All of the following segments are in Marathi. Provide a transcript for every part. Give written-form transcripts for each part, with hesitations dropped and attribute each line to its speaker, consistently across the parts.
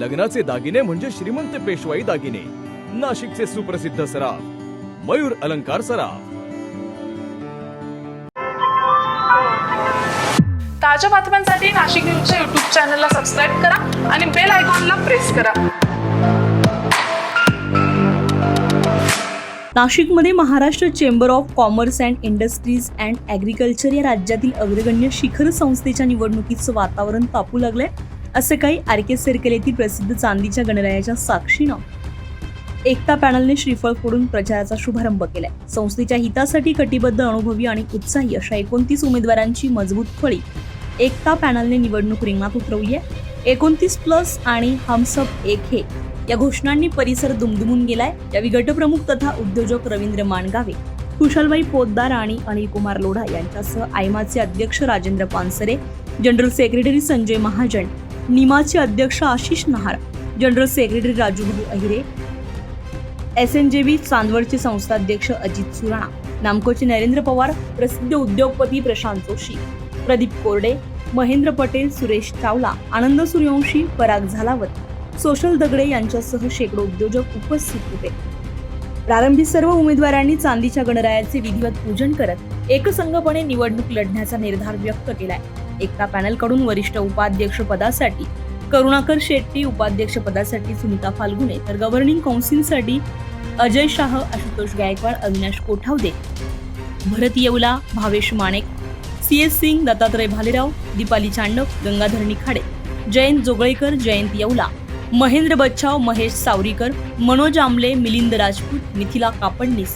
Speaker 1: लग्नाचे दागिने म्हणजे श्रीमंत पेशवाई दागिने. नाशिकचे सुप्रसिद्ध सराफ मयूर अलंकार सराफ.
Speaker 2: ताज्या बातम्यांसाठी नाशिक न्यूजच्या YouTube चॅनलला सबस्क्राईब करा आणि बेल आयकॉनला प्रेस करा.
Speaker 3: नाशिकमध्ये Maharashtra chamber of commerce and industries and agriculture या राज्यातील अग्रगण्य शिखर संस्थेच्या निवडणुकीचं वातावरण तापू लागलंय. असं काही आरके सर्कल येथील प्रसिद्ध चांदीच्या गणरायाच्या साक्षीनं एकता पॅनलने श्रीफळ फोडून प्रचाराचा शुभारंभ केलाय. संस्थेच्या हितासाठी कटिबद्ध, अनुभवी आणि उत्साही अशा 29 उमेदवारांची मजबूत फळी एकता पॅनलने निवडणूक रिंगणात उतरवली आहे. 29+ आणि हम सब एक हे या घोषणांनी परिसर दुमदुमून गेलाय. यावेळी गटप्रमुख तथा उद्योजक रवींद्र माणगावे, कुशलबाई पोतदार आणि अनिल कुमार लोढा यांच्यासह आयमाचे अध्यक्ष राजेंद्र पानसरे, जनरल सेक्रेटरी संजय महाजन, निमाचे अध्यक्ष आशिष नहार, जनरल सेक्रेटरी राजूभाऊ अहिरे, SNJB चांदवडचे संस्थाध्यक्ष अजित सुराणा, नामकोचे नरेंद्र पवार, प्रसिद्ध उद्योगपती प्रशांत जोशी, प्रदीप कोरडे, महेंद्र पटेल, सुरेश चावला, आनंद सूर्यवंशी, पराग झालावत, सोशल दगडे यांच्यासह शेकडो उद्योजक उपस्थित होते. प्रारंभी सर्व उमेदवारांनी चांदीच्या गणरायाचे विधिवत पूजन करत एकसंघपणे निवडणूक लढण्याचा निर्धार व्यक्त केलाय. एकता पॅनलकडून वरिष्ठ उपाध्यक्ष पदासाठी करुणाकर शेट्टी, उपाध्यक्ष पदासाठी सुनीता फाल्गुने, तर गव्हर्निंग काउन्सिलसाठी अजय शाह, आशुतोष गायकवाड, अविनाश कोठावदे, भरत येवला, भावेश माणेक, CS सिंग, दत्तात्रय भालेराव, दीपाली चांडक, गंगाधर निखाडे, जयंत जोगळेकर, जयंत येवला, महेंद्र बच्छाव, महेश सावरीकर, मनोज आमले, मिलिंद राजपूत, मिथिला कापडनीस,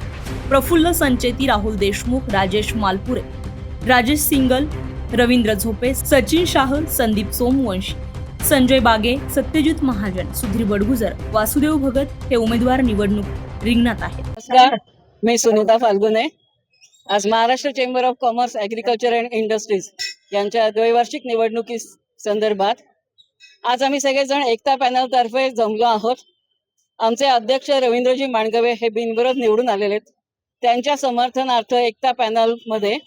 Speaker 3: प्रफुल्ल संचेती, राहुल देशमुख, राजेश मालपुरे, राजेश सिंगल, रवींद्र झोपे, सचिन शाह, संदीप सोमवंशी, संजय बागे, सत्यजित महाजन, सुधीर बडगुजर, वासुदेव भगत हे उमेदवार निवडणूक रिंगणात आहेत.
Speaker 4: नमस्कार, मी सुनीता फाल्गुने. आज Maharashtra chamber of commerce, agriculture and industries यांच्या द्वैवार्षिक निवडणुकी संदर्भात आज आम्ही सगळेजण एकता पॅनलतर्फे जमलो आहोत. आमचे अध्यक्ष रवींद्रजी माणगवे हे बिनविरोध निवडून आलेले आहेत. त्यांच्या समर्थनार्थ एकता पॅनलमध्ये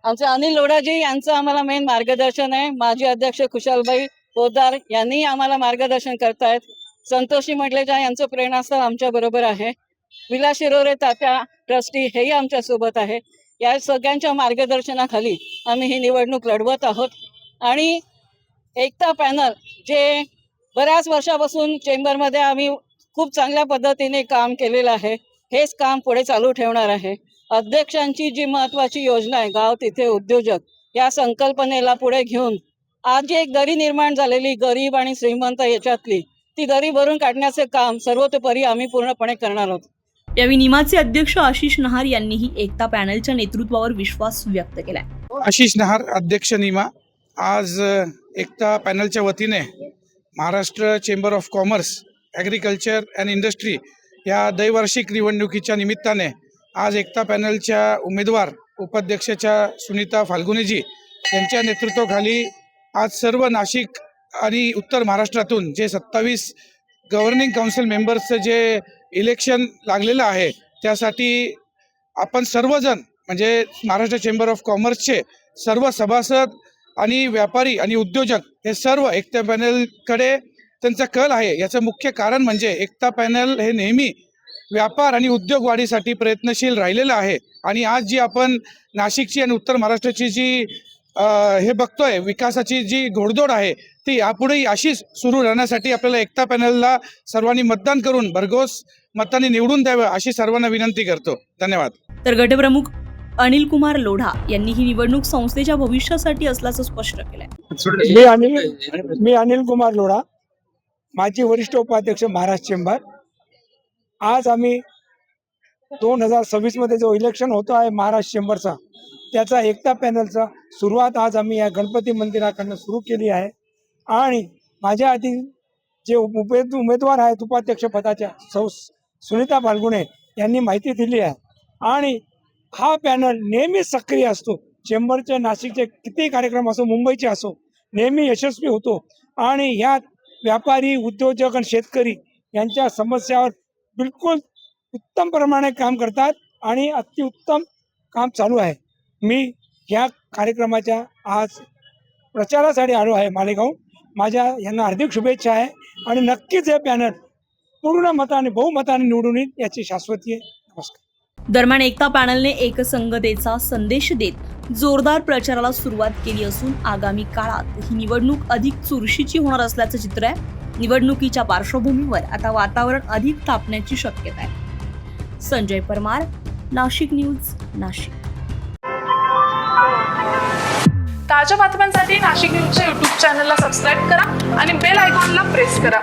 Speaker 4: आमचे अनिल लोढाजी यांचं आम्हाला मेन मार्गदर्शन आहे. माजी अध्यक्ष कुशलबाई पोतदार यांनी आम्हाला मार्गदर्शन करतायत. संतोषी मंडलेजा यांचं प्रेरणास्थळ आमच्या बरोबर आहे. विलास शिरोरे तात्या ट्रस्टी हेही आमच्या सोबत आहे. या सगळ्यांच्या मार्गदर्शनाखाली आम्ही ही निवडणूक लढवत आहोत. आणि एकता पॅनल जे बऱ्याच वर्षापासून चेंबरमध्ये आम्ही खूप चांगल्या पद्धतीने काम केलेलं आहे, हेच काम पुढे चालू ठेवणार आहे. अध्यक्षांची जी महत्त्वाची योजना आहे, गाव तिथे उद्योजक, या संकल्पनेला पुढे घेऊन आज जी एक दरी निर्माण झालेली गरीब आणि श्रीमंत याच्यातली, ती दरी भरून काढण्याचे काम सर्वतोपरी आम्ही पूर्णपणे करणार आहोत.
Speaker 3: यावेळी निमाचे अध्यक्ष आशिष नहार यांनीही एकता पॅनलच्या नेतृत्वावर विश्वास व्यक्त केलाय.
Speaker 5: आशिष नहार, अध्यक्ष निमा. आज एकता पॅनलच्या वतीने Maharashtra chamber of commerce, agriculture and industry या द्वैवार्षिक निवडणुकीच्या निमित्ताने आज एकता पॅनलच्या उमेदवार उपाध्यक्षाच्या सुनीता फाल्गुनेजी यांच्या नेतृत्वाखाली आज सर्व नाशिक आणि उत्तर महाराष्ट्रातून जे 27 गव्हर्निंग काउन्सिल मेंबर्सचं जे इलेक्शन लागलेलं आहे, त्यासाठी आपण सर्वजण म्हणजे महाराष्ट्र चेंबर ऑफ कॉमर्सचे सर्व सभासद आणि व्यापारी आणि उद्योजक हे सर्व एकता पॅनलकडे त्यांचा कल आहे. याचं मुख्य कारण म्हणजे एकता पॅनल हे नेहमी व्यापार आणि उद्योग वाढीसाठी प्रयत्नशील राहिलेलं आहे. आणि आज जी आपण नाशिकची आणि उत्तर महाराष्ट्राची जी हे बघतोय विकासाची जी घोडदौड आहे, ती यापुढेही अशीच सुरू राहण्यासाठी आपल्याला एकता पॅनलला सर्वांनी मतदान करून भरघोस मतांनी निवडून द्यावं अशी सर्वांना विनंती करतो. धन्यवाद.
Speaker 3: तर गटप्रमुख अनिल कुमार लोढा यांनी ही निवडणूक संस्थेच्या भविष्यासाठी असल्याचं स्पष्ट केलंय.
Speaker 6: मी अनिल कुमार लोढा, माजी वरिष्ठ उपाध्यक्ष महाराष्ट्र चेंबर. आज आम्ही 2026 मध्ये जो इलेक्शन होतो आहे महाराष्ट्र चेंबरचा, त्याचा एकता पॅनलचा सुरुवात आज आम्ही या गणपती मंदिराकडनं सुरू केली आहे. आणि माझ्या आधी जे उमेदवार आहेत उपाध्यक्ष पदाच्या सुनीता फाल्गुने यांनी माहिती दिली आहे. आणि हा पॅनल नेहमी सक्रिय असतो. चेंबरचे नाशिकचे किती कार्यक्रम असो, मुंबईचे असो, नेहमी यशस्वी होतो. आणि ह्यात व्यापारी, उद्योजक आणि शेतकरी यांच्या समस्यावर बिलकुल उत्तम प्रमाणे काम करतात आणि अतिउत्तम काम चालू आहे. मी ह्या कार्यक्रमाच्या आज प्रचारासाठी आलो आहे मालेगाव. माझ्या यांना हार्दिक शुभेच्छा आहे आणि नक्कीच हे पॅनल पूर्ण मताने बहुमताने निवडून येईल याची शाश्वती आहे. नमस्कार.
Speaker 3: दरम्यान एकता पॅनलने एकसंघतेचा संदेश देत जोरदार प्रचाराला सुरुवात केली असून आगामी काळात ही निवडणूक अधिक चुरशीची होणार असल्याचं चित्र आहे. निवडणुकीच्या पार्श्वभूमीवर आता वातावरण अधिक तापण्याची शक्यता आहे. संजय परमार, नाशिक न्यूज, नाशिक.
Speaker 2: ताज्या बातम्यांसाठी नाशिक न्यूजच्या YouTube चॅनलला सबस्क्राईब करा आणि बेल आयकॉनला प्रेस करा.